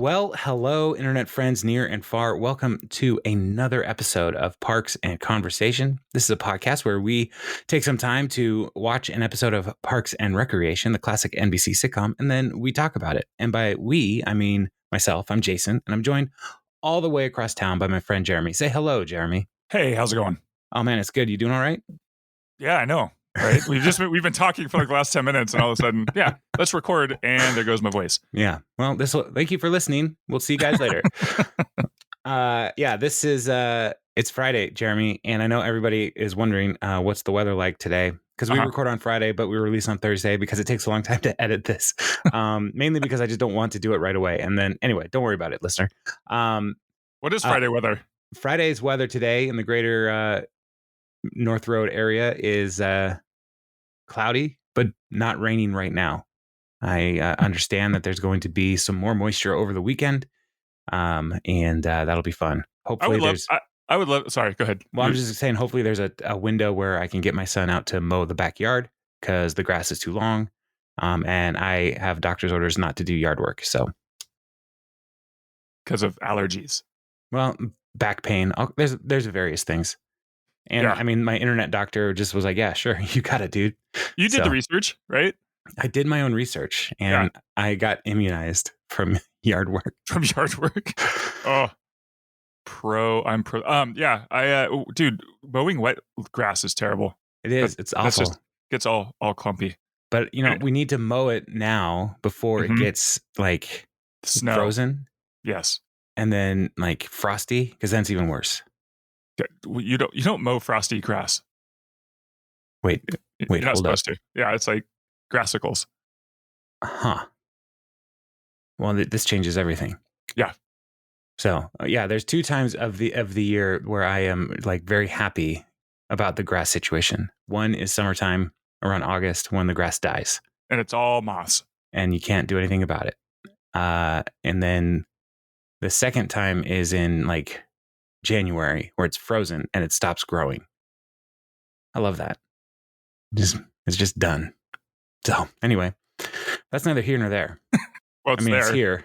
Well, hello, internet friends near and far. Welcome to another episode of Parks and Conversation. This is a podcast where we take some time to watch an episode of Parks and Recreation, the classic NBC sitcom, and then we talk about it. And by we, I mean myself. I'm Jason, and I'm joined all the way across town by my friend Jeremy. Say hello, Jeremy. Hey, how's it going? Oh man, it's good. You doing all right? Yeah, I know. Right? We've been talking for like the last 10 minutes, and all of a sudden, yeah, let's record, and there goes my voice. Yeah. Well, thank you for listening. We'll see you guys later. This is it's Friday, Jeremy, and I know everybody is wondering what's the weather like today, because we record on Friday, but we release on Thursday because it takes a long time to edit this. Mainly because I just don't want to do it right away. And then anyway, don't worry about it, listener. What is Friday weather? Friday's weather today in the greater North Road area is cloudy, but not raining right now. I understand that there's going to be some more moisture over the weekend, and that'll be fun. Hopefully, I would love. Sorry, go ahead. Well, I'm just saying, hopefully there's a window where I can get my son out to mow the backyard because the grass is too long, and I have doctor's orders not to do yard work. So, because of allergies. Well, back pain. There's various things. And yeah. I mean, my internet doctor just was like, yeah, sure. You got it, dude. You did the research, right? I did my own research and I got immunized from yard work. From yard work? Oh, I'm pro. Dude, mowing wet grass is terrible. It is. It's awful. Just gets all clumpy. But, we need to mow it now before it gets like snow. Frozen. Yes. And then like frosty, because then it's even worse. You don't mow frosty grass. Wait, you're not supposed to. Yeah, it's like grassicles. Huh. Well, this changes everything. Yeah. So there's 2 times of the year where I am like very happy about the grass situation. One is summertime around August when the grass dies, and it's all moss, and you can't do anything about it. And then the second time is in like January where it's frozen and it stops growing. I love that. It's just done. So anyway, that's neither here nor there. Well, it's here.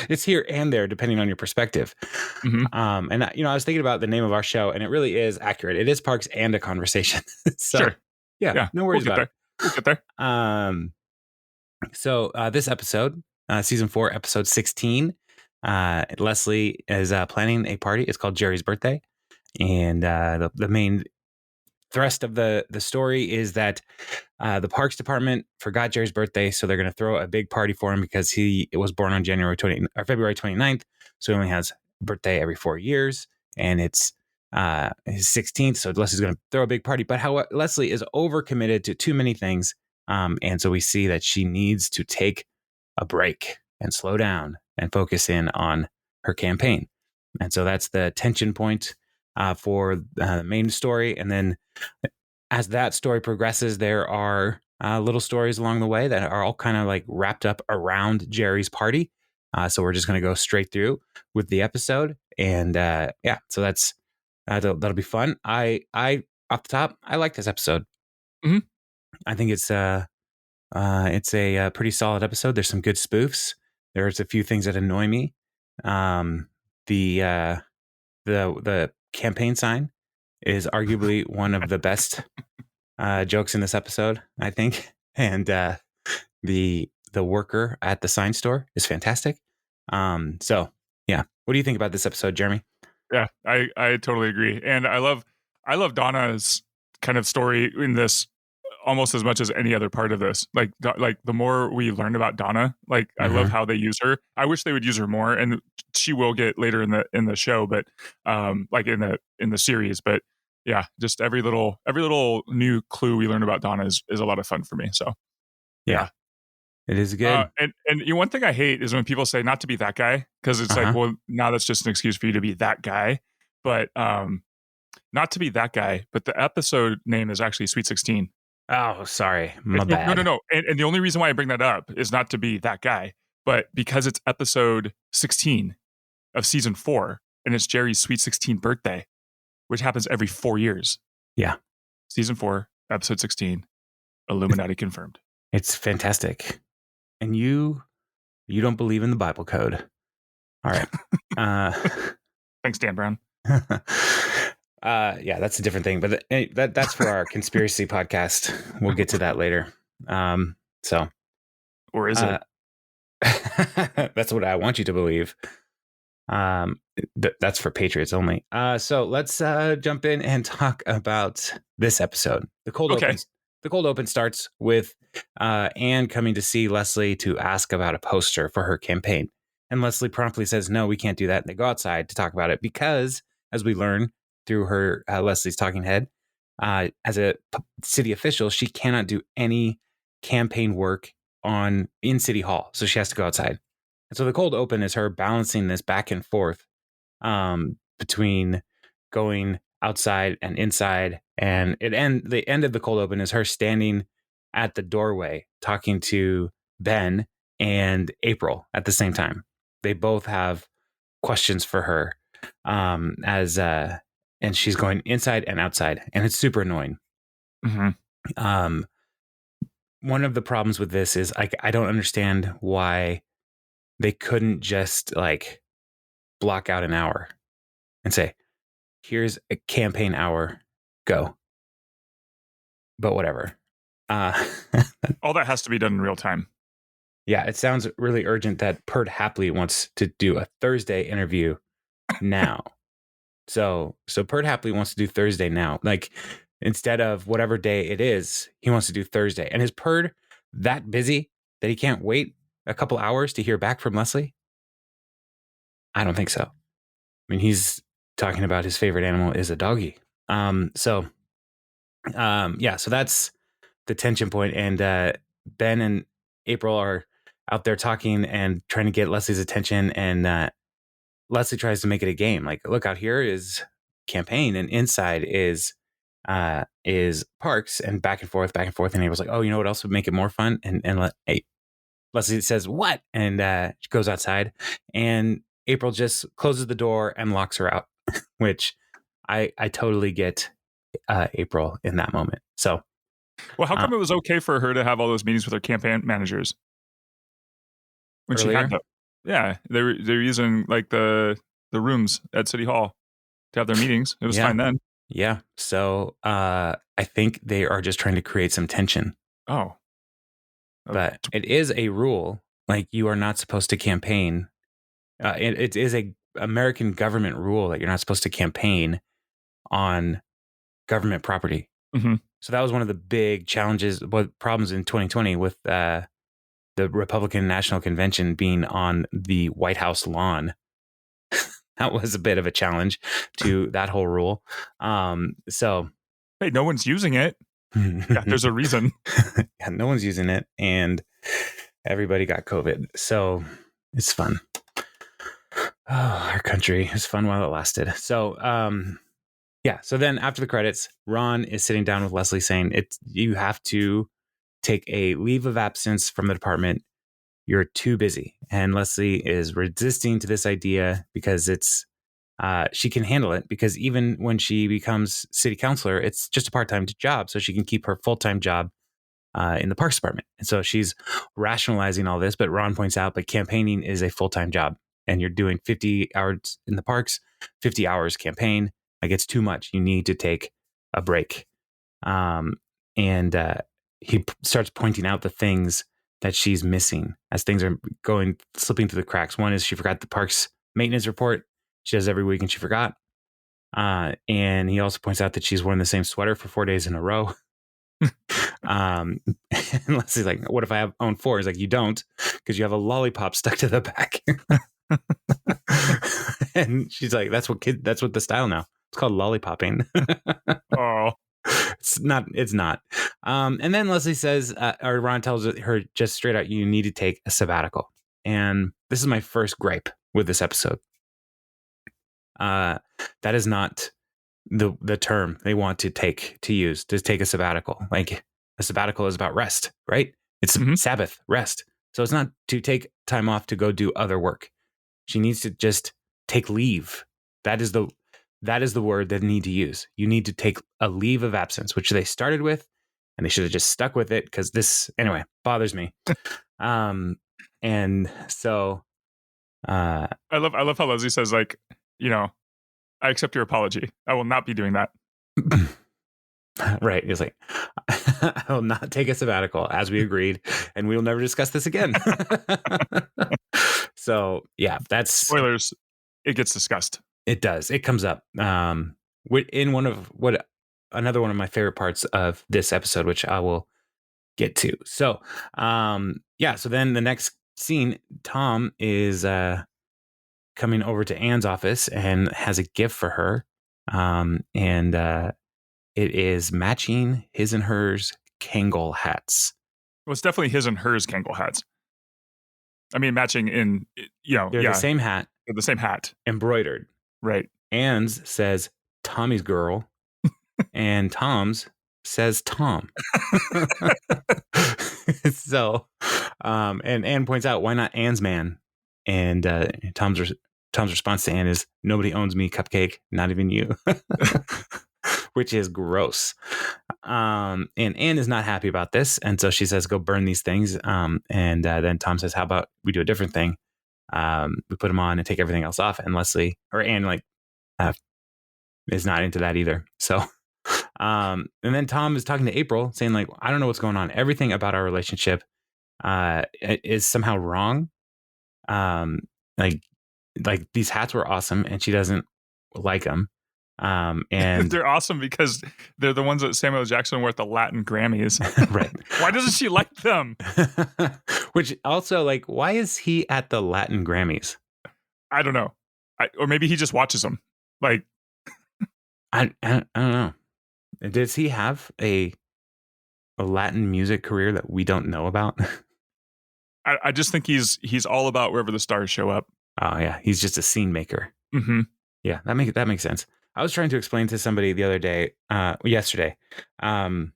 It's here and there, depending on your perspective. Mm-hmm. And I was thinking about the name of our show, and it really is accurate. It is Parks and a Conversation. So, sure. Yeah, no worries about it. We'll get there. So this episode, season 4, episode 16. Leslie is planning a party. It's called Jerry's birthday, and the main thrust of the story is that the Parks Department forgot Jerry's birthday, so they're going to throw a big party for him because he was born on February 29th, so he only has a birthday every 4 years, and it's his 16th. So Leslie's going to throw a big party, but how Leslie is overcommitted to too many things, and so we see that she needs to take a break and slow down and focus in on her campaign. And so that's the tension point for the main story. And then as that story progresses, there are little stories along the way that are all kind of like wrapped up around Jerry's party. So we're just going to go straight through with the episode. And so that's that'll be fun. I off the top, I like this episode. Mm-hmm. I think it's a pretty solid episode. There's some good spoofs. There's a few things that annoy me. The campaign sign is arguably one of the best jokes in this episode, I think. And the worker at the sign store is fantastic. So yeah, what do you think about this episode, Jeremy? Yeah, I totally agree, and I love Donna's kind of story in this almost as much as any other part of this. Like the more we learn about Donna, like I love how they use her. I wish they would use her more, and she will get later in the show, but like in the series. But yeah, just every little new clue we learn about Donna is a lot of fun for me. So yeah. It is good. And one thing I hate is when people say not to be that guy, because it's like, well, now that's just an excuse for you to be that guy. But not to be that guy, but the episode name is actually Sweet 16. Oh, sorry. My bad. No. And the only reason why I bring that up is not to be that guy, but because it's episode 16 of season 4, and it's Jerry's Sweet 16 birthday, which happens every 4 years. Yeah. Season 4, episode 16, Illuminati confirmed. It's fantastic. And you You don't believe in the Bible code. All right. Thanks, Dan Brown. Yeah, that's a different thing, but that's for our conspiracy podcast. We'll get to that later. So, or is it? That's what I want you to believe. That's for Patriots only. So let's jump in and talk about this episode. The cold open starts with Anne coming to see Leslie to ask about a poster for her campaign. And Leslie promptly says, no, we can't do that. And they go outside to talk about it because, as we learn through her Leslie's talking head, as a city official, she cannot do any campaign work in City Hall. So she has to go outside. And so the cold open is her balancing this back and forth between going outside and inside. And the end of the cold open is her standing at the doorway talking to Ben and April at the same time. They both have questions for her and she's going inside and outside, and it's super annoying. Mm-hmm. One of the problems with this is I don't understand why they couldn't just like block out an hour and say, here's a campaign hour, go. But whatever. All that has to be done in real time. Yeah, it sounds really urgent that Pert Hapley wants to do a Thursday interview now. So Pert Hapley wants to do Thursday now. Like, instead of whatever day it is, he wants to do Thursday. And is Pert that busy that he can't wait a couple hours to hear back from Leslie? I don't think so. I mean, he's talking about his favorite animal is a doggy. So that's the tension point. And Ben and April are out there talking and trying to get Leslie's attention. And Leslie tries to make it a game. Like, look, out here is campaign, and inside is parks, and back and forth. And April's like, oh, you know what else would make it more fun? And Leslie says, what? And she goes outside, and April just closes the door and locks her out, which I totally get April in that moment. So, well, how come it was okay for her to have all those meetings with her campaign managers when earlier? She had them? Yeah, they're using like the rooms at City Hall to have their meetings. It was fine then. Yeah. So I think they are just trying to create some tension. Oh. But it is a rule, like, you are not supposed to campaign. It is a American government rule that you're not supposed to campaign on government property. Mm-hmm. So that was one of the big problems in 2020 with the Republican National Convention being on the White House lawn. That was a bit of a challenge to that whole rule. So, hey, no one's using it. Yeah, there's a reason. Yeah, no one's using it, and everybody got COVID. So it's fun. Oh, our country is fun while it lasted. So, So then after the credits, Ron is sitting down with Leslie saying, you have to take a leave of absence from the department. You're too busy. And Leslie is resisting to this idea because she can handle it, because even when she becomes city councilor, it's just a part-time job. So she can keep her full-time job in the parks department. And so she's rationalizing all this, but Ron points out that campaigning is a full-time job, and you're doing 50 hours in the parks, 50 hours campaign. Like, it's too much. You need to take a break. He starts pointing out the things that she's missing as things are slipping through the cracks. One is she forgot the parks maintenance report. She does every week and she forgot. And he also points out that she's worn the same sweater for 4 days in a row. And Leslie's like, what if I own 4? He's like, you don't, because you have a lollipop stuck to the back. And she's like, that's what the style now. It's called lollipopping. Oh, it's not. And then Leslie says, or Ron tells her just straight out, you need to take a sabbatical. And this is my first gripe with this episode. That is not the term they want to use to take a sabbatical. Like, a sabbatical is about rest, right? It's Sabbath, rest. So it's not to take time off to go do other work. She needs to just take leave. That is the word they need to use. You need to take a leave of absence, which they started with, and they should have just stuck with it, because this, anyway, bothers me. And so, I love how Leslie says, like, you know, I accept your apology. I will not be doing that. right. He's like, I will not take a sabbatical as we agreed, and we will never discuss this again. So yeah, that's Spoilers. It gets discussed. it does. It comes up. In another one of my favorite parts of this episode, which I will get to. So, yeah. So then the next scene, Tom is coming over to Anne's office and has a gift for her, and it is matching his and hers Kangol hats. Well, it's definitely his and hers Kangol hats. I mean, matching in, They're the same hat. They're the same hat. Embroidered. Right. Anne's says Tommy's girl, and Tom's says Tom. So, and Anne points out, why not Anne's man? And Tom's response to Anne is, nobody owns me, Cupcake, not even you. Which is gross. And Anne is not happy about this. And so she says, go burn these things. And then Tom says, how about we do a different thing? We put them on and take everything else off. And Anne is not into that either. So, and then Tom is talking to April saying, like, I don't know what's going on. Everything about our relationship is somehow wrong. Like these hats were awesome and she doesn't like them. And they're awesome because they're the ones that Samuel L. Jackson wore at the Latin Grammys. Right. Why doesn't she like them? Which also, like, why is he at the Latin Grammys? I don't know. Or maybe he just watches them. Like, I don't know. Does he have a Latin music career that we don't know about? I just think he's all about wherever the stars show up. Oh yeah, he's just a scene maker. Mm-hmm. Yeah, that makes sense. I was trying to explain to somebody the other day, yesterday. We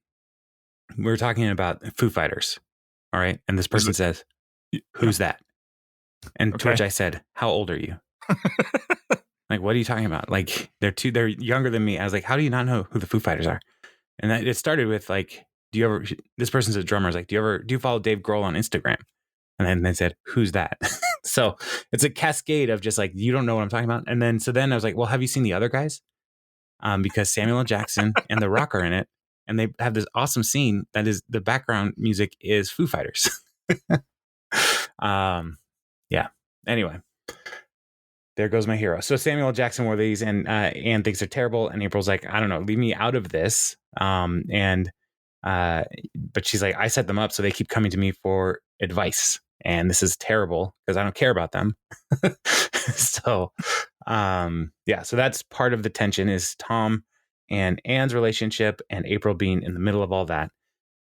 were talking about Foo Fighters, all right, and this person says, "Who's that?" And to which I said, "How old are you?" Like, what are you talking about? Like, they're younger than me. I was like, how do you not know who the Foo Fighters are? And it started with like, this person's a drummer. I was like, do you follow Dave Grohl on Instagram? And then they said, who's that? So it's a cascade of just like, you don't know what I'm talking about. And then I was like, well, have you seen the other guys? Because Samuel L. Jackson and The Rock are in it. And they have this awesome scene that is, the background music is Foo Fighters. Yeah. Anyway, there goes my hero. So Samuel L. Jackson wore these, and Anne thinks they're terrible. And April's like, I don't know, leave me out of this. But she's like, I set them up, so they keep coming to me for advice. And this is terrible because I don't care about them. So, yeah, so that's part of the tension is Tom and Anne's relationship and April being in the middle of all that.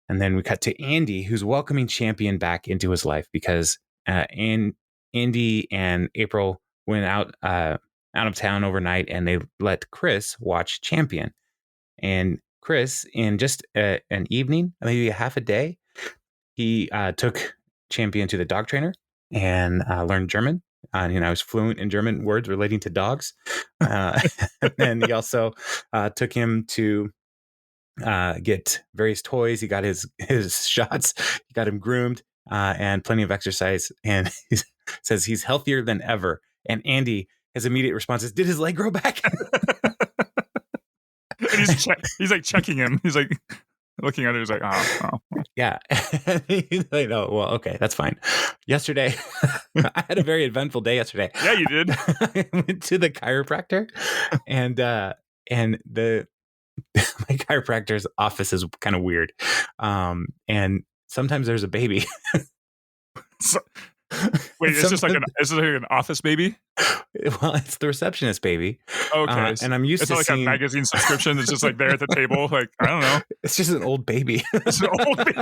And then we cut to Andy, who's welcoming Champion back into his life because Andy and April went out of town overnight, and they let Chris watch Champion. And Chris, in just an evening, maybe a half a day, he took Champion to the dog trainer and learned German. He was fluent in German words relating to dogs. And he also took him to get various toys. He got his shots. He got him groomed and plenty of exercise. And he says he's healthier than ever. And Andy, his immediate response is, did his leg grow back? And he's like checking him. He's like looking at it. He's like, oh. Yeah. He's like, oh, well, okay, that's fine. Yesterday, I had a very eventful day yesterday. Yeah, you did. I went to the chiropractor, and my chiropractor's office is kind of weird. And sometimes there's a baby. Wait, is this like an office baby? Well, it's the receptionist baby. Okay, and I'm used it's to like seeing a magazine subscription that's just like there at the table. Like, I don't know. It's just an old baby. It's an old baby.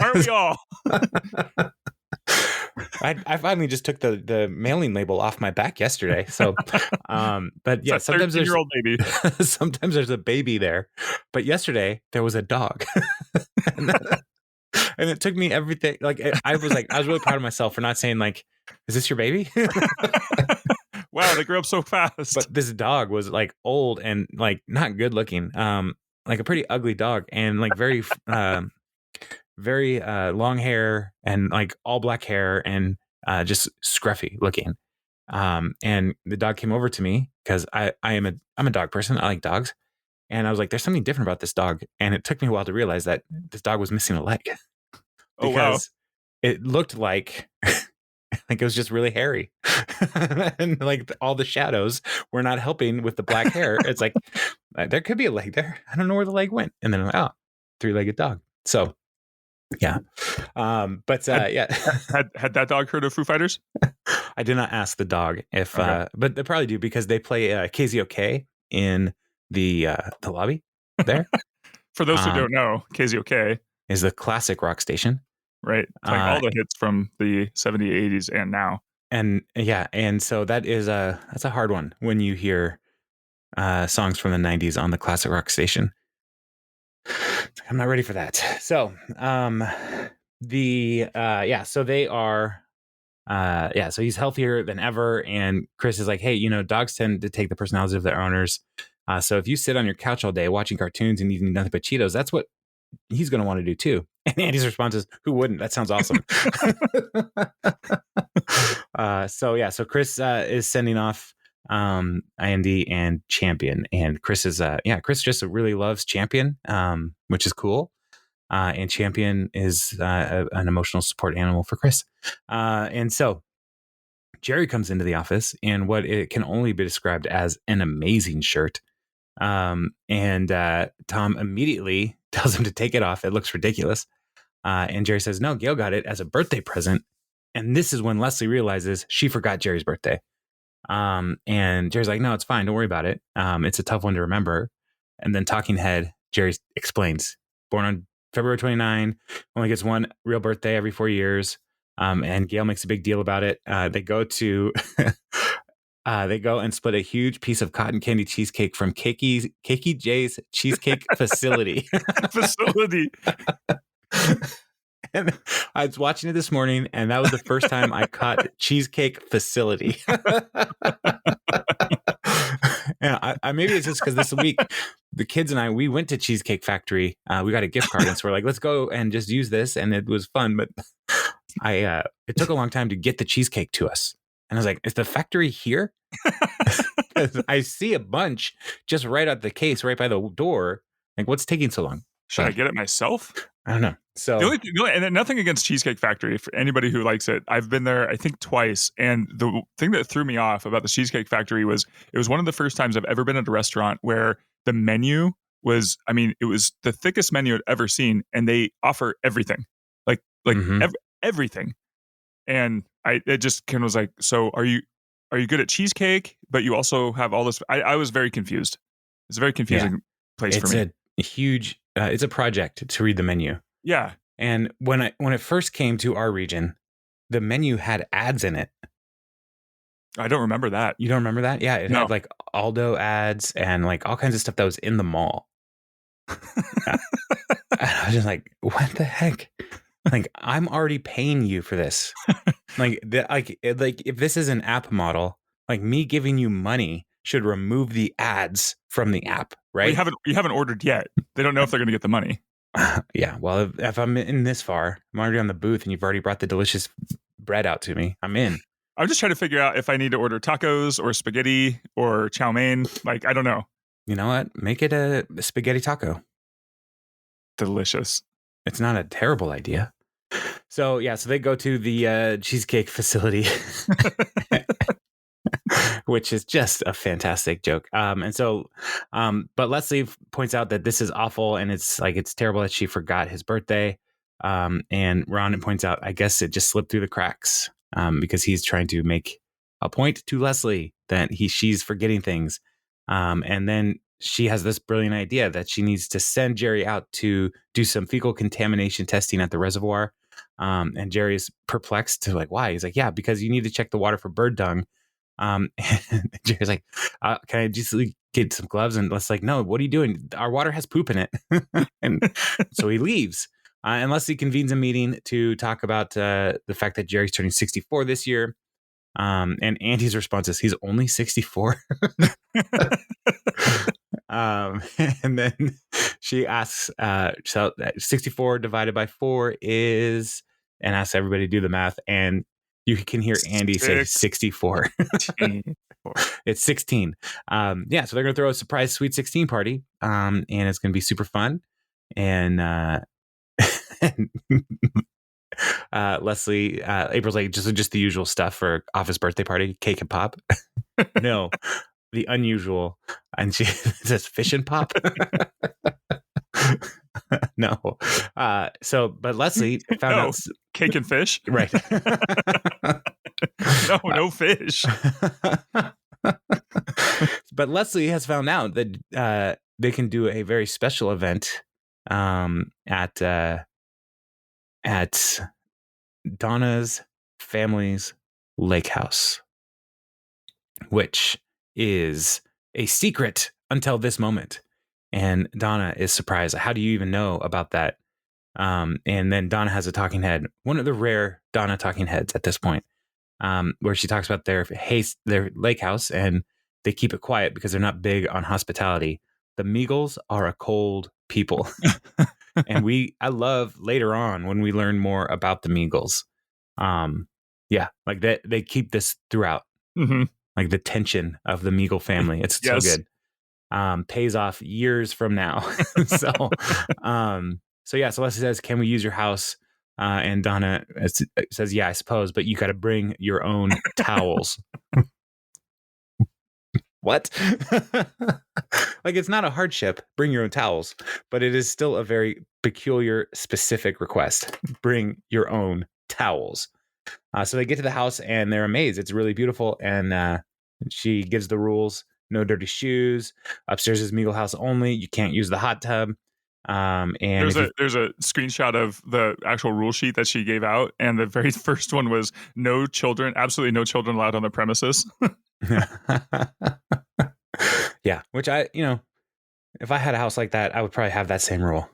Aren't we all? I finally just took the mailing label off my back yesterday. So, but yeah, sometimes there's old baby. Sometimes there's a baby there, but yesterday there was a dog. And it took me everything. Like I was really proud of myself for not saying like, "Is this your baby?" Wow, they grew up so fast. But this dog was like old and like not good looking, like a pretty ugly dog, and like very very long hair and like all black hair and just scruffy looking. And the dog came over to me because I'm a dog person. I like dogs. And I was like, there's something different about this dog. And it took me a while to realize that this dog was missing a leg Oh wow. because it looked like like it was just really hairy. And like all the shadows were not helping with the black hair. It's like there could be a leg there. I don't know where the leg went. And then I'm like, oh, three-legged dog. So yeah. But yeah. Had that dog heard of Foo Fighters? I did not ask the dog if Okay. but they probably do because they play KZOK in the lobby there. For those who don't know, KZOK is the classic rock station. Right. Playing all the hits from the 70s, 80s, and now. And yeah, and so that's a hard one when you hear songs from the 90s on the classic rock station. I'm not ready for that. So so they are so he's healthier than ever, and Chris is like, hey, dogs tend to take the personalities of their owners. So if you sit on your couch all day watching cartoons and eating nothing but Cheetos, that's what he's going to want to do too. And Andy's response is, who wouldn't? That sounds awesome. So Chris is sending off Andy and Champion, and Chris is Chris just really loves Champion, which is cool. And Champion is an emotional support animal for Chris. And so Jerry comes into the office in what it can only be described as an amazing shirt. And Tom immediately tells him to take it off. It looks ridiculous. And Jerry says, no, Gail got it as a birthday present. And this is when Leslie realizes she forgot Jerry's birthday. And Jerry's like, no, it's fine. Don't worry about it. It's a tough one to remember. And then talking head, Jerry explains, born on February 29, only gets one real birthday every 4 years. And Gail makes a big deal about it. They go and split a huge piece of cotton candy cheesecake from Cakey J's Cheesecake Facility. And I was watching it this morning, and that was the first time I caught Cheesecake Facility. Yeah, maybe it's just because this week the kids and we went to Cheesecake Factory. We got a gift card, and so we're like, let's go and just use this, and it was fun. But it took a long time to get the cheesecake to us, and I was like, is the factory here? I see a bunch just right out the case, right by the door. Like, what's taking so long? Should I get it myself? I don't know. So and nothing against Cheesecake Factory. For anybody who likes it, I've been there, I think, twice. And the thing that threw me off about the Cheesecake Factory was it was one of the first times I've ever been at a restaurant where the menu was, it was the thickest menu I'd ever seen, and they offer everything, like everything. And it just kind of was like, so are you good at cheesecake, but you also have all this? I was very confused. It's a very confusing place for me. It's a huge. It's a project to read the menu. Yeah. And when it first came to our region, the menu had ads in it. I don't remember that. You don't remember that? Yeah, it had like Aldo ads and like all kinds of stuff that was in the mall. And I was just like, what the heck? Like, I'm already paying you for this. like if this is an app model, like me giving you money should remove the ads from the app, right? Well, you haven't ordered yet. They don't know if they're going to get the money. Yeah. Well, if I'm in this far, I'm already on the booth and you've already brought the delicious bread out to me, I'm in. I'm just trying to figure out if I need to order tacos or spaghetti or chow mein. Like, I don't know. You know what? Make it a spaghetti taco. Delicious. It's not a terrible idea. So, so they go to the cheesecake facility, which is just a fantastic joke. But Leslie points out that this is awful and it's terrible that she forgot his birthday. And Ron points out, I guess it just slipped through the cracks because he's trying to make a point to Leslie that she's forgetting things. And then she has this brilliant idea that she needs to send Jerry out to do some fecal contamination testing at the reservoir. And Jerry is perplexed to like, why? He's like, yeah, because you need to check the water for bird dung. And Jerry's like, can I just get some gloves? And Leslie's like, no, what are you doing? Our water has poop in it. And so he leaves. And Leslie convenes a meeting to talk about the fact that Jerry's turning 64 this year. And Andy's response is, he's only 64. And then she asks, so 64 divided by 4 is, and asks everybody to do the math. And you can hear Andy say 64. 16. It's 16. Yeah, so they're going to throw a surprise Sweet 16 party, and it's going to be super fun. And Leslie, April's like, just the usual stuff for office birthday party, cake and pop. No, the unusual. And she says fish and pop. No. But Leslie found out. Cake and fish? Right. No fish. But Leslie has found out that they can do a very special event at Donna's family's lake house, which is a secret until this moment. And Donna is surprised. How do you even know about that? And then Donna has a talking head, one of the rare Donna talking heads at this point, where she talks about their lake house, and they keep it quiet because they're not big on hospitality. The Meagles are a cold people. And I love later on when we learn more about the Meagles. Yeah, like they keep this throughout, like the tension of the Meagle family. It's so good. Pays off years from now. So yeah. So Leslie says, "Can we use your house?" And Donna says, "Yeah, I suppose, but you got to bring your own towels." What? Like, it's not a hardship. Bring your own towels, but it is still a very peculiar, specific request. Bring your own towels. So they get to the house and they're amazed. It's really beautiful. And she gives the rules: no dirty shoes. Upstairs is Meagle house only. You can't use the hot tub. And there's a screenshot of the actual rule sheet that she gave out, and the very first one was no children, absolutely no children allowed on the premises. Yeah, which if I had a house like that, I would probably have that same rule,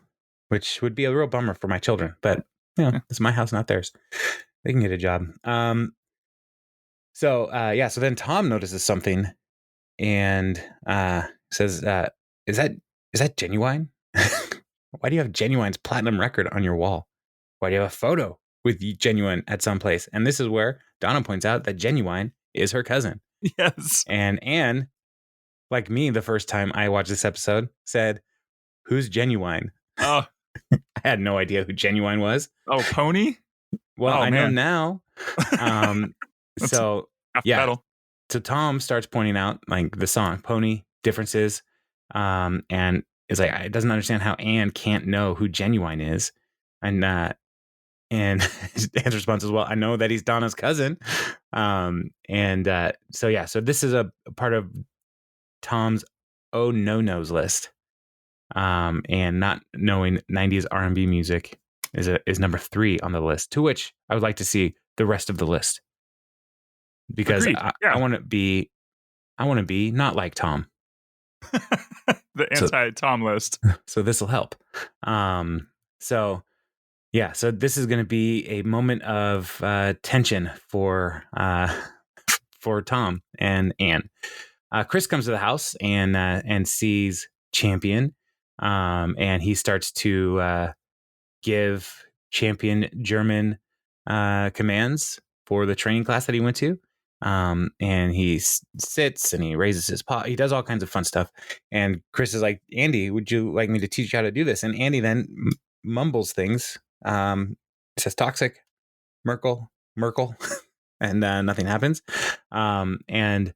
which would be a real bummer for my children. But it's my house, not theirs. They can get a job. So then Tom notices something and says, "Is that Genuine? Why do you have Genuine's platinum record on your wall? Why do you have a photo with Genuine at some place?" And this is where Donna points out that Genuine is her cousin. Yes. And Anne, like me, the first time I watched this episode, said, "Who's Genuine?" I had no idea who Genuine was. Oh, Pony? Well, I know now. So yeah. Battle. So Tom starts pointing out like the song Pony differences, and is like, it doesn't understand how Anne can't know who Genuine is, and his response is, "Well, I know that he's Donna's cousin." So this is a part of Tom's oh no-nos list, and not knowing 90s R&B music is number 3 on the list, to which I would like to see the rest of the list, because I want to be not like Tom. The anti-Tom list. So this will help. So this is going to be a moment of tension for Tom and Anne. Chris comes to the house and sees Champion, and he starts to give Champion German commands for the training class that he went to. And he sits and he raises his paw. He does all kinds of fun stuff. And Chris is like, "Andy, would you like me to teach you how to do this?" And Andy then mumbles things. Says toxic, Merkel, and nothing happens. And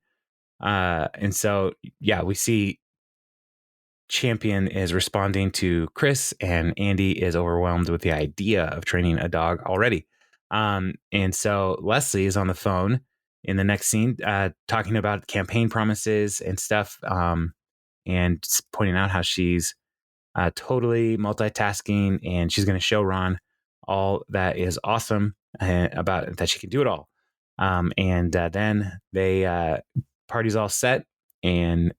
so we see Champion is responding to Chris, and Andy is overwhelmed with the idea of training a dog already. And so Leslie is on the phone in the next scene, talking about campaign promises and stuff, and pointing out how she's totally multitasking, and she's going to show Ron all that is awesome about that she can do it all. Then they party's all set, and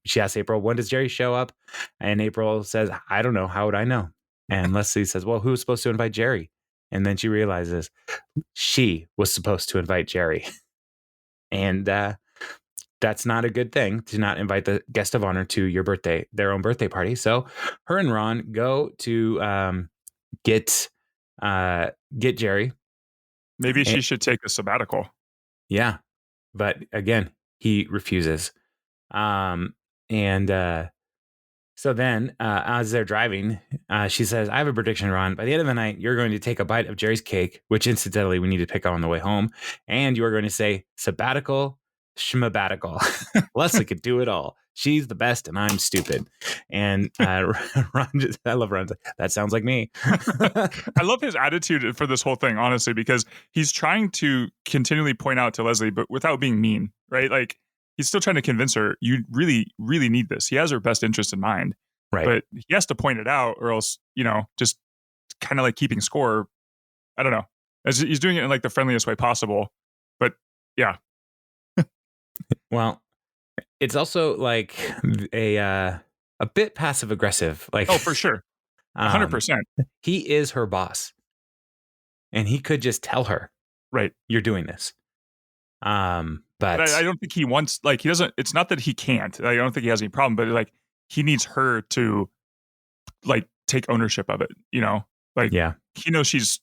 she asks April, "When does Jerry show up?" And April says, "I don't know. How would I know?" And Leslie says, "Well, who's supposed to invite Jerry?" And then she realizes she was supposed to invite Jerry. And that's not a good thing to not invite the guest of honor to their own birthday party. So her and Ron go to get Jerry. Maybe she should take a sabbatical. Yeah. But again, he refuses. So then, as they're driving, she says, I have a prediction, Ron. By the end of the night, you're going to take a bite of Jerry's cake, which incidentally, we need to pick up on the way home. And you are going to say, sabbatical, schmabatical. Leslie could do it all. She's the best and I'm stupid. And Ron, I love Ron. That sounds like me. I love his attitude for this whole thing, honestly, because he's trying to continually point out to Leslie, but without being mean, right? Like, he's still trying to convince her, you really, really need this. He has her best interest in mind. Right. But he has to point it out or else, just kind of like keeping score. I don't know. He's doing it in like the friendliest way possible. But yeah. Well, it's also like a bit passive aggressive. Like, oh, for sure. 100%. He is her boss. And he could just tell her, right, you're doing this. But I don't think he wants, like, he doesn't, it's not that he can't. I don't think he has any problem, but like, he needs her to like take ownership of it, Like, yeah, he knows she's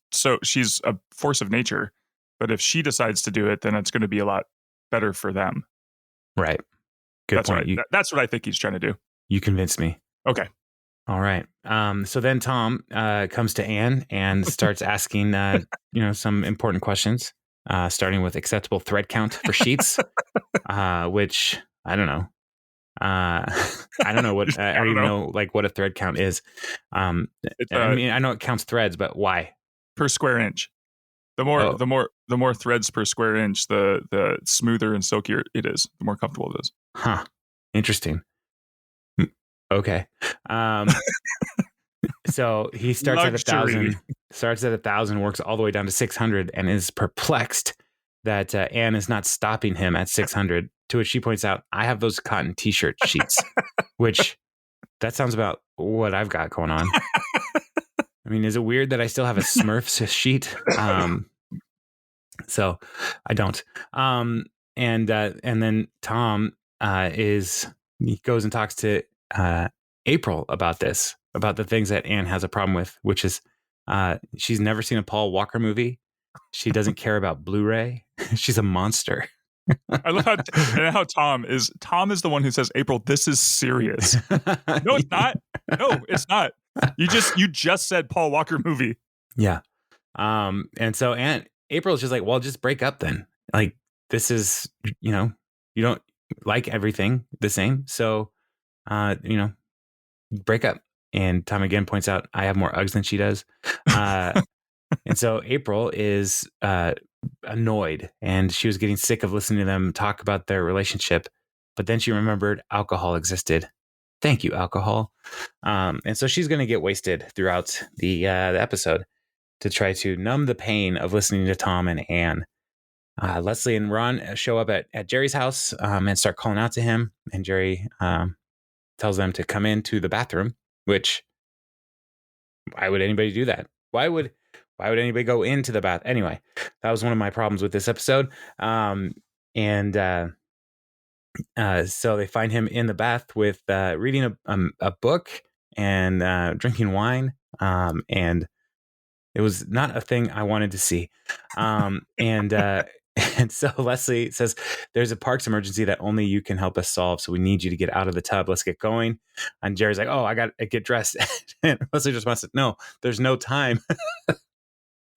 a force of nature, but if she decides to do it, then it's going to be a lot better for them. Right. Good point. That's what I think he's trying to do. You convinced me. Okay. All right. So then Tom comes to Anne and starts asking, some important questions, starting with acceptable thread count for sheets, which I don't know. I don't know what I don't even know like what a thread count is. I mean, I know it counts threads, but why? Per square inch. The more threads per square inch, the smoother and silkier it is, the more comfortable it is. Huh. Interesting. Okay. So he starts at 1,000, works all the way down to 600 and is perplexed that Anne is not stopping him at 600, to which she points out, I have those cotton t-shirt sheets, which that sounds about what I've got going on. I mean, is it weird that I still have a Smurfs sheet? So I don't. And then Tom he goes and talks to April about the things that Anne has a problem with, which is she's never seen a Paul Walker movie. She doesn't care about Blu-ray. She's a monster. I love how Tom is the one who says, April, this is serious. No, it's not. No, it's not. You just said Paul Walker movie. Yeah. And so April is just like, well, just break up then. Like, this is, you don't like everything the same. So, break up. And Tom again points out, I have more Uggs than she does. And so April is annoyed, and she was getting sick of listening to them talk about their relationship. But then she remembered alcohol existed. Thank you, alcohol. And so she's going to get wasted throughout the episode to try to numb the pain of listening to Tom and Anne. Leslie and Ron show up at Jerry's house and start calling out to him. And Jerry tells them to come into the bathroom, which, why would anybody do that? Why would anybody go into the bath? Anyway, that was one of my problems with this episode. So they find him in the bath with reading a book and drinking wine. And it was not a thing I wanted to see. And so Leslie says, there's a parks emergency that only you can help us solve. So we need you to get out of the tub. Let's get going. And Jerry's like, oh, I got to get dressed. And Leslie just wants to, no, there's no time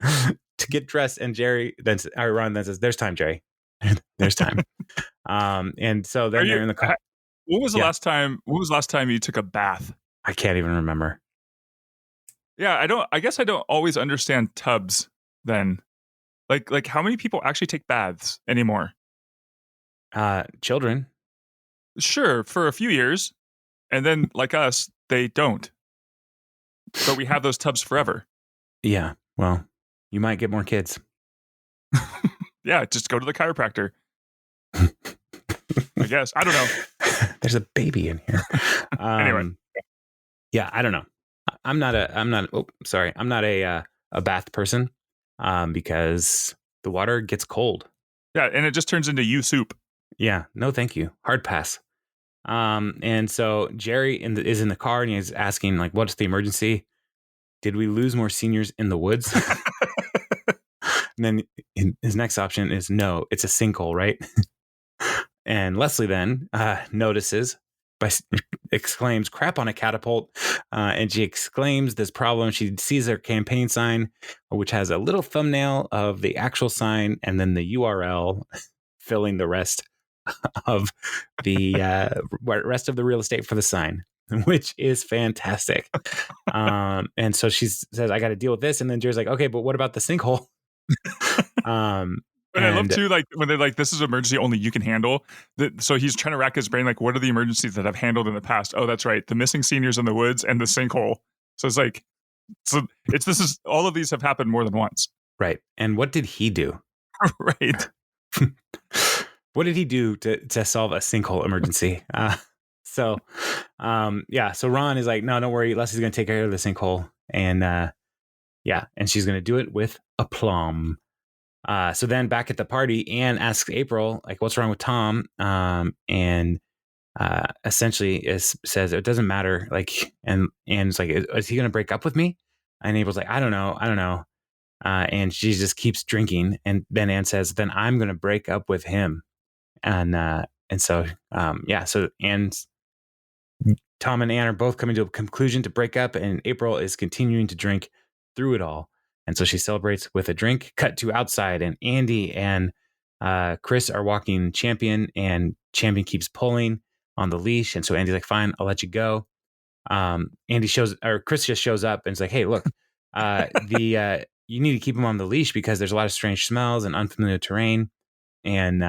to get dressed. And Ron then says, there's time, Jerry. There's time. And so then they're in the car. When was the last time you took a bath? I can't even remember. Yeah, I guess I don't always understand tubs then. Like how many people actually take baths anymore? Children. Sure, for a few years. And then like us, they don't. But we have those tubs forever. Yeah. Well, you might get more kids. Yeah, just go to the chiropractor. I guess. I don't know. There's a baby in here. Anyway. Yeah, I don't know. I'm not a bath person because the water gets cold. Yeah, and it just turns into soup. Yeah, no, thank you. Hard pass. And so Jerry is in the car and he's asking, like, what's the emergency? Did we lose more seniors in the woods? And then his next option is no, it's a sinkhole, right? And Leslie then notices, by exclaims, crap on a catapult. And she exclaims this problem. She sees her campaign sign, which has a little thumbnail of the actual sign and then the URL filling the rest of the rest of the real estate for the sign, which is fantastic. And so she says, I got to deal with this. And then Jerry's like, okay, but what about the sinkhole? But I love too, like when they're like, "This is an emergency only you can handle." So he's trying to rack his brain, like, what are the emergencies that I've handled in the past? Oh, that's right, the missing seniors in the woods and the sinkhole. So it's like, this is all of these have happened more than once, right? And what did he do? Right? What did he do to solve a sinkhole emergency? So Ron is like, no, don't worry, Leslie's going to take care of the sinkhole, and and she's going to do it with aplomb. So then back at the party, Anne asks April, like, what's wrong with Tom? And essentially says it doesn't matter. Like, and it's like, is he going to break up with me? And April's like, I don't know. And she just keeps drinking. And then Anne says, then I'm going to break up with him. So Anne's Tom and Anne are both coming to a conclusion to break up, and April is continuing to drink through it all. And so she celebrates with a drink. Cut to outside, and Andy and Chris are walking Champion, and Champion keeps pulling on the leash. And so Andy's like, fine, I'll let you go. Chris just shows up and is like, hey, look, you need to keep him on the leash because there's a lot of strange smells and unfamiliar terrain. And,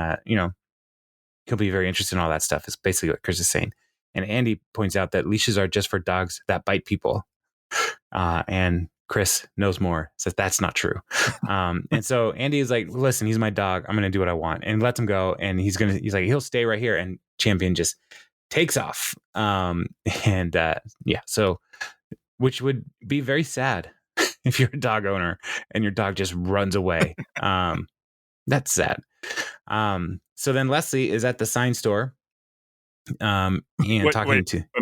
he'll be very interested in all that stuff, is basically what Chris is saying. And Andy points out that leashes are just for dogs that bite people. And Chris knows more, says that's not true. And so Andy is like, listen, he's my dog. I'm going to do what I want, and lets him go. And he's like, he'll stay right here. And Champion just takes off. So which would be very sad if you're a dog owner and your dog just runs away. That's sad. So then Leslie is at the sign store.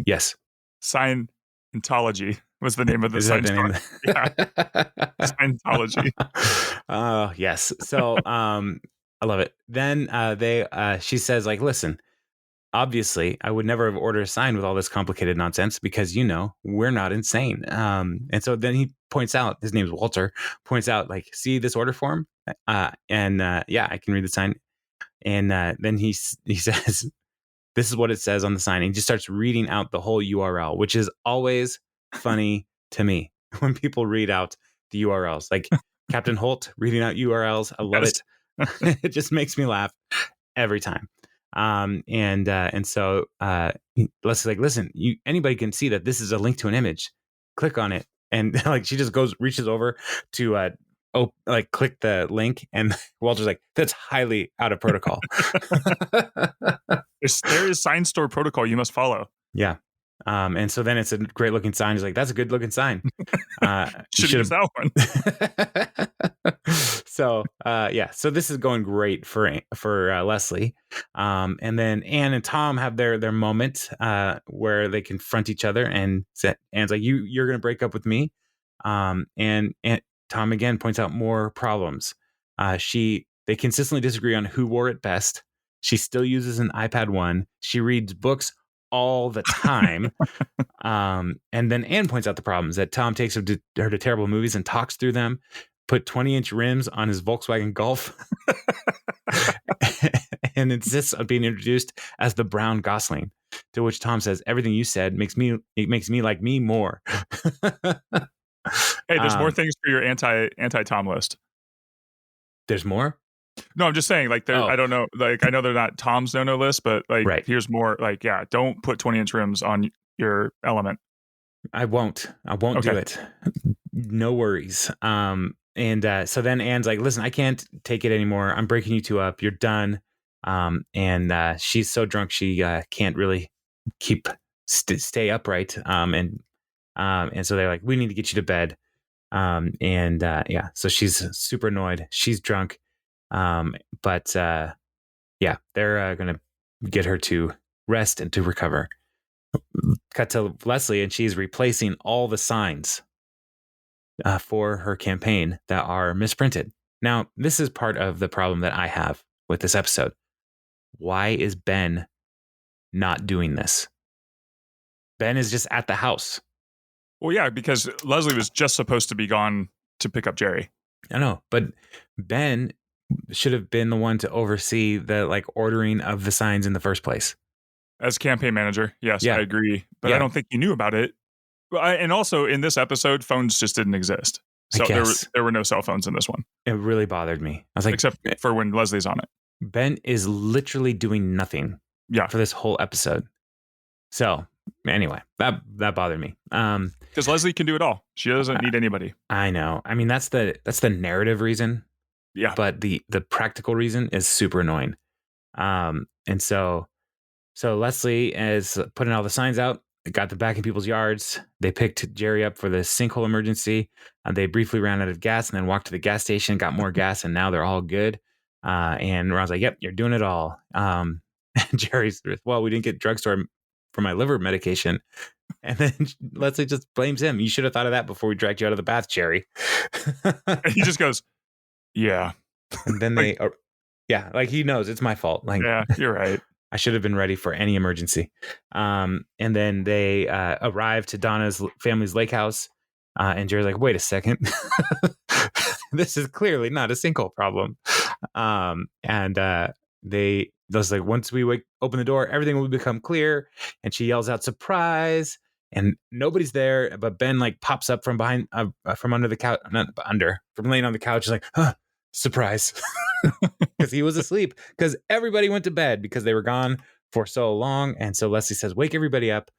Yes. Scientology was the name of the sign store. Yeah. Scientology. Yes. So I love it. Then she says, like, listen, obviously I would never have ordered a sign with all this complicated nonsense because, we're not insane. And so then he points out, his name's Walter, points out, like, see this order form? I can read the sign. And then he says, this is what it says on the sign. And he just starts reading out the whole URL, which is always funny to me when people read out the URLs. Like Captain Holt reading out URLs. I love it. It just makes me laugh every time. So Leslie's like, listen, anybody can see that this is a link to an image. Click on it. And like she just reaches over to click the link, and Walter's like, that's highly out of protocol. There is sign store protocol you must follow. Yeah. And so then it's a great looking sign. He's like, that's a good looking sign. Should use that one. So this is going great for Leslie. And then Anne and Tom have their moment where they confront each other, and Anne's like, you're going to break up with me. And Tom again points out more problems. They consistently disagree on who wore it best. She still uses an iPad 1. She reads books all the time. And then Anne points out the problems that Tom takes her to terrible movies and talks through them, put 20-inch rims on his Volkswagen Golf, and insists on being introduced as the brown Gosling, to which Tom says, everything you said makes me like me more. Hey, there's more things for your anti-Tom list. There's more? No, I'm just saying, like, I don't know, like, I know they're not Tom's no list, but like, right. Here's more, like, yeah, don't put 20-inch rims on your Element. I won't do it. No worries. So then Anne's like, listen, I can't take it anymore. I'm breaking you two up. You're done. And she's so drunk she can't really stay upright. And so they're like, we need to get you to bed. So she's super annoyed. She's drunk. But Yeah, they're going to get her to rest and to recover. Cut to Leslie, and she's replacing all the signs for her campaign that are misprinted. Now, this is part of the problem that I have with this episode. Why is Ben not doing this? Ben is just at the house. Well, yeah, because Leslie was just supposed to be gone to pick up Jerry. I know, but Ben should have been the one to oversee the like ordering of the signs in the first place. As campaign manager, yes, Yeah. I agree. But Yeah. I don't think he knew about it. And also in this episode, phones just didn't exist. So there were no cell phones in this one. It really bothered me. I was like, except for when Leslie's on it. Ben is literally doing nothing. Yeah. For this whole episode. So anyway, that bothered me. Because Leslie can do it all. She doesn't need anybody. I know. I mean, that's the narrative reason. Yeah. But the practical reason is super annoying. And so Leslie is putting all the signs out. Got them back in people's yards. They picked Jerry up for the sinkhole emergency. They briefly ran out of gas and then walked to the gas station, got more gas, and now they're all good. And Ron's like, "Yep, you're doing it all." And Jerry's, "Well, we didn't get drugstore for my liver medication." And then Leslie just blames him. "You should have thought of that before we dragged you out of the bath, Jerry." And he just goes, "Yeah." And then like he knows it's my fault. Like, yeah, you're right. I should have been ready for any emergency. And then they arrive to Donna's family's lake house. And Jerry's like, "Wait a second. This is clearly not a sinkhole problem." And those like, once we open the door, everything will become clear. And she yells out, "Surprise!" And nobody's there, but Ben like pops up from behind, from under the couch, from laying on the couch. He's like, "Huh, surprise." Because he was asleep, because everybody went to bed because they were gone for so long. And so Leslie says, "Wake everybody up.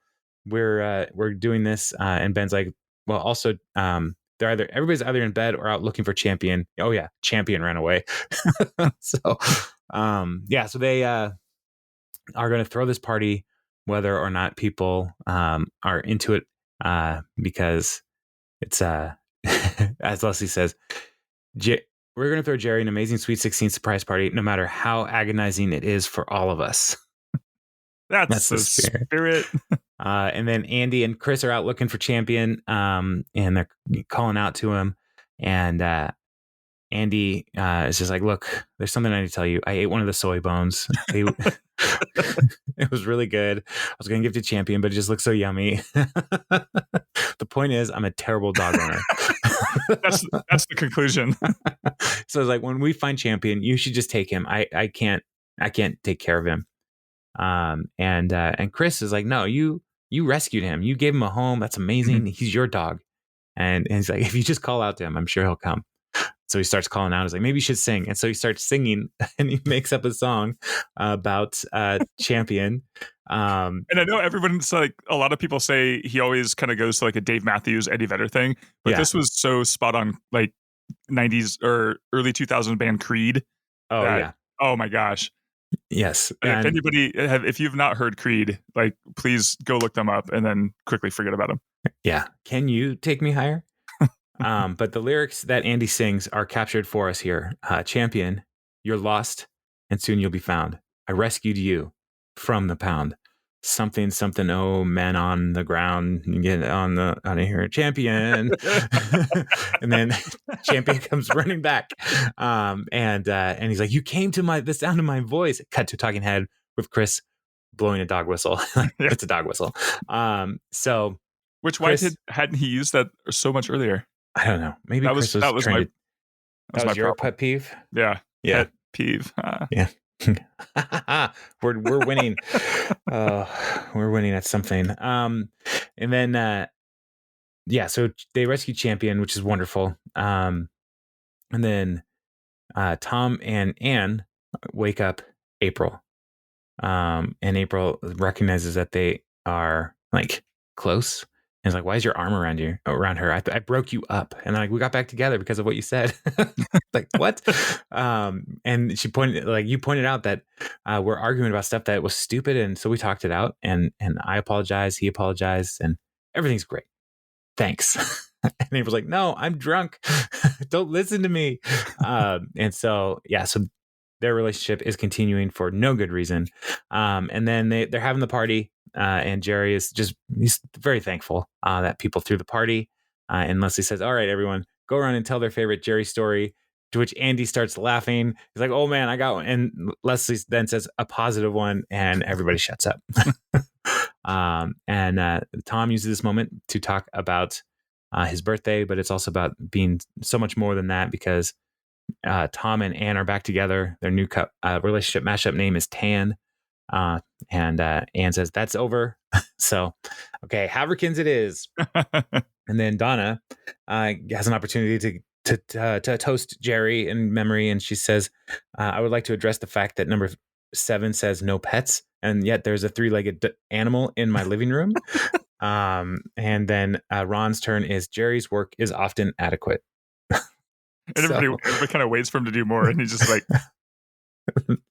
We're doing this." And Ben's like, "Well, also, everybody's either in bed or out looking for Champion." Oh yeah, Champion ran away. So so they are going to throw this party whether or not people are into it, because it's as Leslie says, we're going to throw Jerry an amazing Sweet 16 surprise party, no matter how agonizing it is for all of us. That's the spirit. And then Andy and Chris are out looking for Champion, and they're calling out to him. And Andy is just like, "Look, there's something I need to tell you. I ate one of the soy bones. It was really good. I was going to give it to Champion, but it just looks so yummy." The point is, I'm a terrible dog owner. That's the conclusion. So it's like, when we find Champion, you should just take him. I can't take care of him. And Chris is like, "No, you rescued him. You gave him a home. That's amazing. Mm-hmm. He's your dog." And he's like, "If you just call out to him, I'm sure he'll come." So he starts calling out. He's like, "Maybe you should sing." And so he starts singing, and he makes up a song about Champion. And I know everyone's like, a lot of people say he always kind of goes to like a Dave Matthews, Eddie Vedder thing, but this was so spot on, like 90s or early 2000s band Creed. Oh yeah. Oh my gosh. Yes. And if you've not heard Creed, like, please go look them up and then quickly forget about them. Yeah. "Can you take me higher?" But the lyrics that Andy sings are captured for us here. "Champion, you're lost, and soon you'll be found. I rescued you from the pound. Something, something, oh, men on the ground, get on out of here, Champion." And then Champion comes running back. And he's like, "You came to the sound of my voice." Cut to talking head with Chris blowing a dog whistle. It's a dog whistle. So which, why hadn't he used that so much earlier? I don't know. Maybe that was your pet peeve. Yeah. Pet peeve. Yeah. We're winning. We're winning at something. And then so they rescue Champion, which is wonderful. And then Tom and Anne wake up April. And April recognizes that they are like close. And it's like, "Why is your arm around her? I broke you up." And like, "We got back together because of what you said." Like, what? And you pointed out that we're arguing about stuff that was stupid. And so we talked it out, and I apologized. He apologized, and everything's great. Thanks. And he was like, "No, I'm drunk. Don't listen to me." And so, so their relationship is continuing for no good reason. And then they're having the party, and Jerry he's very thankful that people threw the party. And Leslie says, "All right, everyone, go around and tell their favorite Jerry story." To which Andy starts laughing. He's like, "Oh man, I got one." And Leslie then says a positive one, and everybody shuts up. And Tom uses this moment to talk about his birthday, but it's also about being so much more than that, because Tom and Ann are back together. Their new relationship mashup name is Tan. And Ann says, "That's over." So, okay, Haverkins it is. And then Donna has an opportunity to toast Jerry in memory, and she says, "I would like to address the fact that number 7 says no pets, and yet there's a 3-legged animal in my living room." And then Ron's turn is, "Jerry's work is often adequate." And everybody kind of waits for him to do more, and he's just like,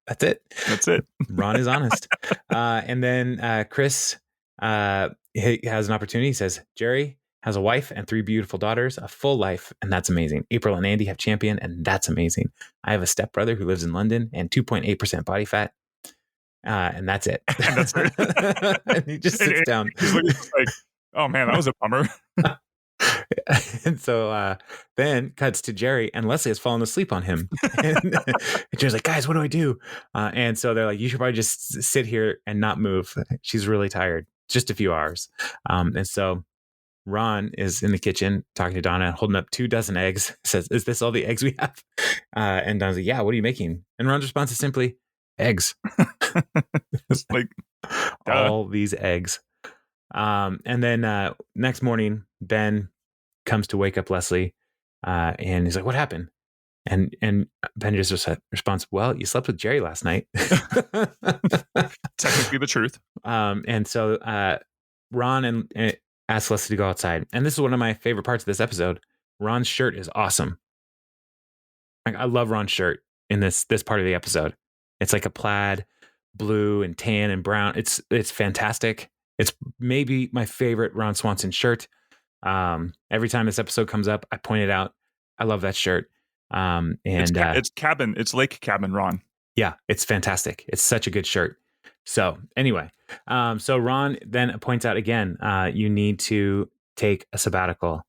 "That's it. That's it." Ron is honest. And then Chris he has an opportunity. He says, "Jerry has a wife and 3 beautiful daughters, a full life, and that's amazing. April and Andy have Champion, and that's amazing. I have a stepbrother who lives in London and 2.8% body fat. And that's it." And that's it. And he just sits down. He's like, "Oh man, that was a bummer." And so then cuts to Jerry, and Leslie has fallen asleep on him. And Jerry's like, "Guys, what do I do?" And so they're like, "You should probably just sit here and not move. She's really tired. Just a few hours." And so Ron is in the kitchen talking to Donna, holding up 24 eggs. Says, "Is this all the eggs we have?" And Donna's like, "Yeah, what are you making?" And Ron's response is simply, "Eggs." It's like all these eggs. And then next morning, Ben comes to wake up Leslie, and he's like, "What happened?" And Ben just responds, "Well, you slept with Jerry last night." Technically the truth. And so Ron and asks Leslie to go outside. And this is one of my favorite parts of this episode. Ron's shirt is awesome. Like, I love Ron's shirt in this part of the episode. It's like a plaid, blue and tan and brown. It's fantastic. It's maybe my favorite Ron Swanson shirt. Every time this episode comes up, I point it out. I love that shirt. And it's Lake Cabin Ron. Yeah, it's fantastic. It's such a good shirt. So anyway, so Ron then points out again, you need to take a sabbatical.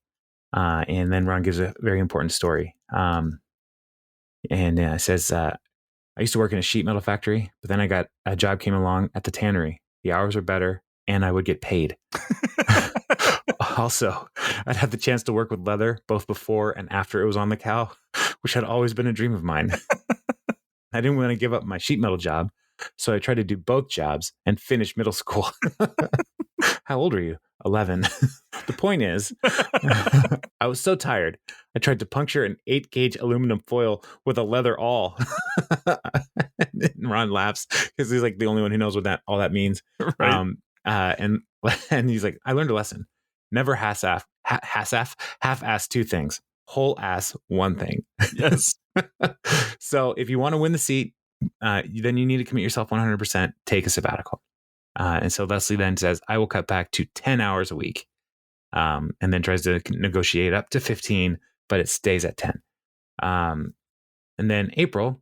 And then Ron gives a very important story. And says, "I used to work in a sheet metal factory, but then I got a job came along at the tannery. The hours were better and I would get paid. Also, I'd have the chance to work with leather both before and after it was on the cow, which had always been a dream of mine. I didn't want to give up my sheet metal job, so I tried to do both jobs and finish middle school." "How old are you?" 11. The point is, I was so tired. I tried to puncture an 8-gauge aluminum foil with a leather awl. And Ron laughs because he's like the only one who knows what all that means. Right. And he's like, "I learned a lesson. Never half-ass 2 things. Whole ass 1 thing." Yes. So if you want to win the seat, then you need to commit yourself 100%. Take a sabbatical. And so Leslie then says, "I will cut back to 10 hours a week." And then tries to negotiate up to 15, but it stays at 10. And then April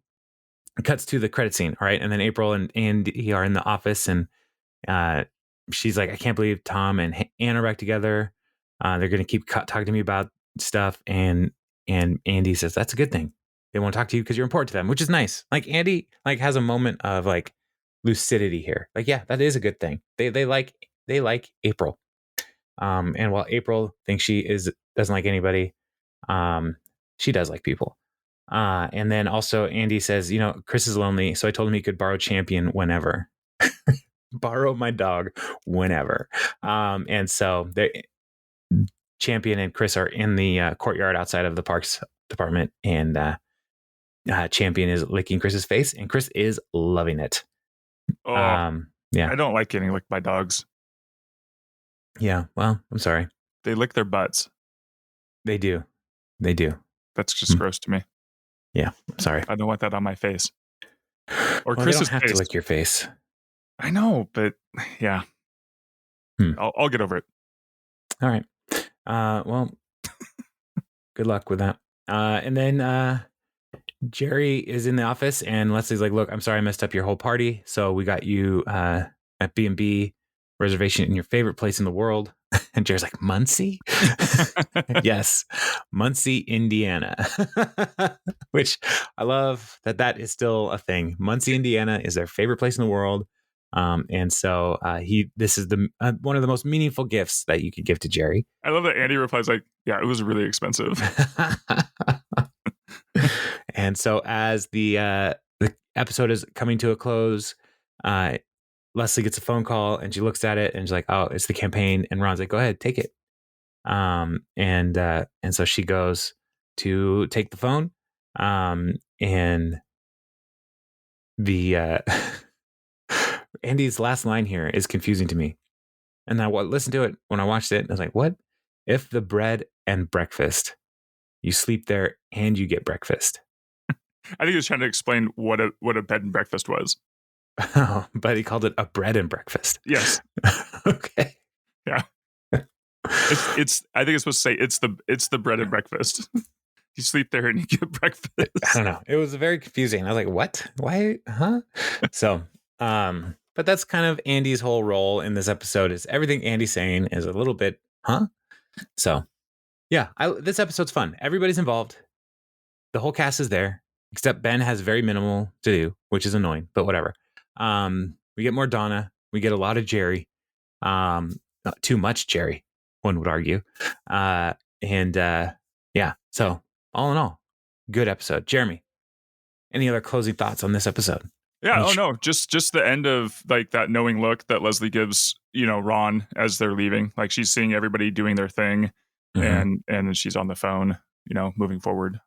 cuts to the credit scene. All right. And then April and Andy are in the office, and she's like, "I can't believe Tom and Ann are back together. They're going to keep talking to me about stuff." And Andy says, "That's a good thing. They want to talk to you because you're important to them," which is nice. Like, Andy has a moment of like lucidity here. Like, yeah, that is a good thing. They like April. And while April thinks she doesn't like anybody, she does like people. And then also Andy says, "Chris is lonely, so I told him he could borrow Champion whenever." Borrow my dog whenever. And so Champion and Chris are in the courtyard outside of the parks department, and Champion is licking Chris's face, and Chris is loving it. Oh, yeah. I don't like getting licked by dogs. Yeah, well, I'm sorry. They lick their butts. They do. That's just gross to me. Yeah, I'm sorry. I don't want that on my face. Or well, Chris's they don't have face. to lick your face. I know, but yeah. I'll get over it. All right. Well, good luck with that. And then Jerry is in the office and Leslie's like, look, I'm sorry I messed up your whole party. So we got you a B&B reservation in your favorite place in the world. And Jerry's like, Muncie? Yes, Muncie, Indiana. Which I love that is still a thing. Muncie, Indiana is their favorite place in the world. And so this is the one of the most meaningful gifts that you could give to Jerry. I love that Andy replies like, yeah, it was really expensive. And so as the episode is coming to a close, Leslie gets a phone call and she looks at it and she's like, oh, it's the campaign. And Ron's like, go ahead, take it. And so she goes to take the phone. And the Andy's last line here is confusing to me. And I listened to it when I watched it. I was like, what if the bread and breakfast, you sleep there and you get breakfast? I think he was trying to explain what a bed and breakfast was. Oh, but he called it a bread and breakfast. Yes. Okay. Yeah. It's I think it's supposed to say it's the bread and breakfast. You sleep there and you get breakfast. I don't know. It was very confusing. I was like, what? Why? Huh? So, but that's kind of Andy's whole role in this episode is everything Andy's saying is a little bit, huh? So yeah, this episode's fun. Everybody's involved. The whole cast is there, except Ben has very minimal to do, which is annoying, but whatever. We get more Donna. We get a lot of Jerry. Not too much Jerry, one would argue. Yeah, so all in all, good episode. Jeremy, any other closing thoughts on this episode? Yeah. Oh no, just the end of like that knowing look that Leslie gives, Ron as they're leaving. Like she's seeing everybody doing their thing, and then she's on the phone, moving forward.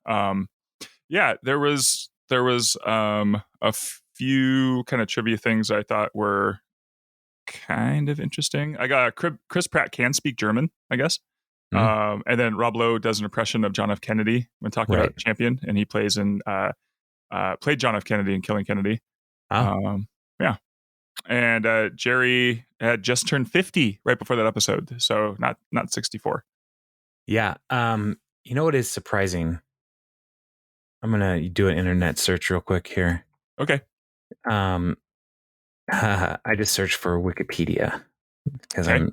Yeah, there was a few kind of trivia things I thought were kind of interesting. I got Chris Pratt can speak German, I guess. And then Rob Lowe does an impression of John F. Kennedy when talking about Champion, and he played John F. Kennedy in Killing Kennedy. Oh. Yeah. And Jerry had just turned 50 right before that episode, so not 64. Yeah. You know what is surprising? I'm gonna do an internet search real quick here. Okay. I just searched for Wikipedia because Okay.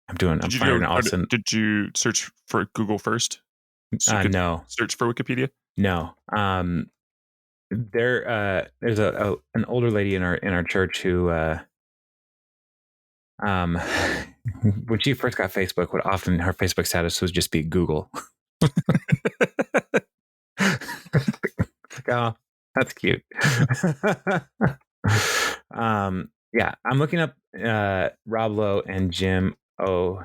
I'm firing awesome. Did you search for Google first? So no. Search for Wikipedia? No. There's an older lady in our church who when she first got Facebook, would often her Facebook status would just be Google. Oh, that's cute. Yeah, I'm looking up Rob Lowe and Jim O'Hare,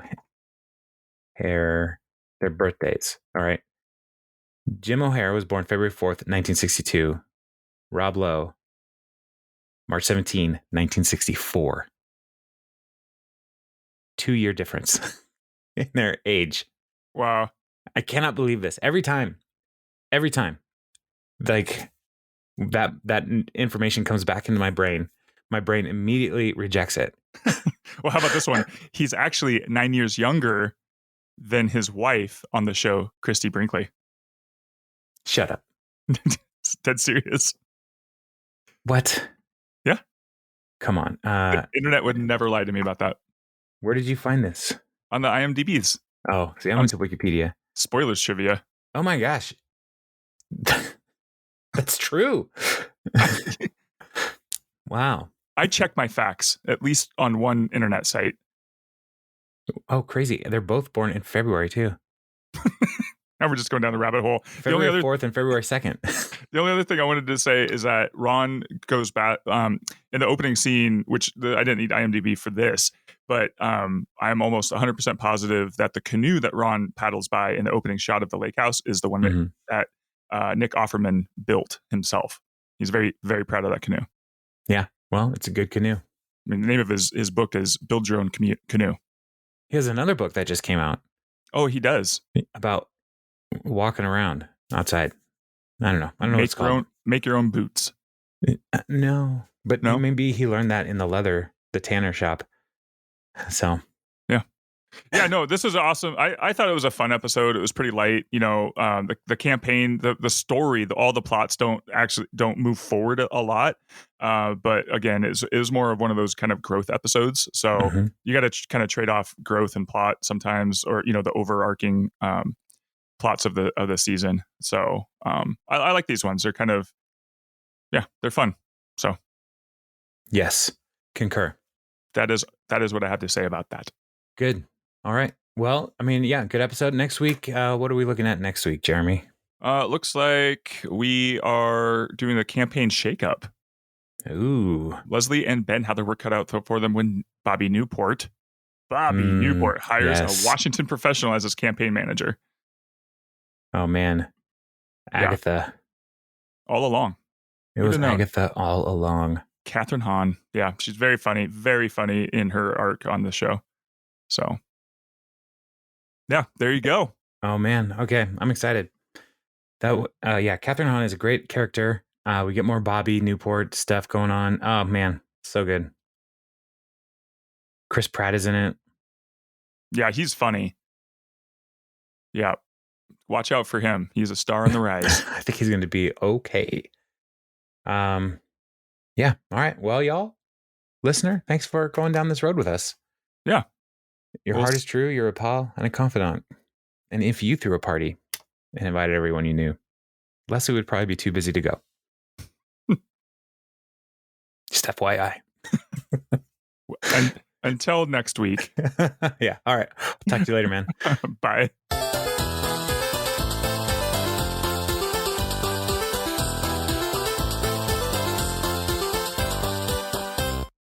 their birthdays. All right. Jim O'Hare was born February 4th, 1962. Rob Lowe, March 17, 1964. 2-year difference in their age. Wow. I cannot believe this. Every time, like that information comes back into my brain immediately rejects it. Well, how about this one? He's actually 9 years younger than his wife on the show, Christy Brinkley. Shut up. It's dead serious. What? Yeah. Come on. The internet would never lie to me about that. Where did you find this? On the IMDb's. Oh, see, I went to Wikipedia. Spoilers trivia. Oh my gosh. That's true. Wow. I check my facts, at least on one internet site. Oh, crazy. They're both born in February, too. Now we're just going down the rabbit hole. February 4th and February 2nd. The only other thing I wanted to say is that Ron goes back in the opening scene, which I didn't need IMDb for this, but I'm almost 100% positive that the canoe that Ron paddles by in the opening shot of the lake house is the one that Nick Offerman built himself. He's very, very proud of that canoe. Yeah. Well, it's a good canoe. I mean, the name of his book is Build Your Own Canoe. He has another book that just came out. Oh, he does. About walking around outside. I don't know what it's called. Make your own boots. No, but maybe he learned that in the tanner shop. So yeah. Yeah, no, this is awesome. I thought it was a fun episode. It was pretty light. The campaign, the story, all the plots don't move forward a lot. But again, it was more of one of those kind of growth episodes. So Mhm. you got to kind of trade off growth and plot sometimes, or the overarching plots of the season. So I like these ones. They're kind of they're fun. So Yes, concur. that is what I have to say about that. Good. All right. Well, I mean, yeah, good episode. Next week, what are we looking at next week, Jeremy? Looks like we are doing a campaign shakeup. Ooh. Leslie and Ben had their work cut out for them when Bobby Newport hires a Yes. Washington professional as his campaign manager. Oh man, Agatha. All along. It was Agatha all along. Catherine Hahn. Yeah, she's very funny in her arc on the show. So, yeah, there you go. Oh man. Okay, I'm excited. Yeah, Catherine Hahn is a great character. We get more Bobby Newport stuff going on. Oh man, so good. Chris Pratt is in it. Yeah, he's funny. Yeah, watch out for him. He's a star on the rise. I think he's going to be okay. Yeah. All right. Well, y'all, listener, thanks for going down this road with us. Yeah. Your heart is true. You're a pal and a confidant. And if you threw a party and invited everyone you knew, Leslie would probably be too busy to go. Just FYI. Until next week. Yeah. All right. I'll talk to you later, man. Bye.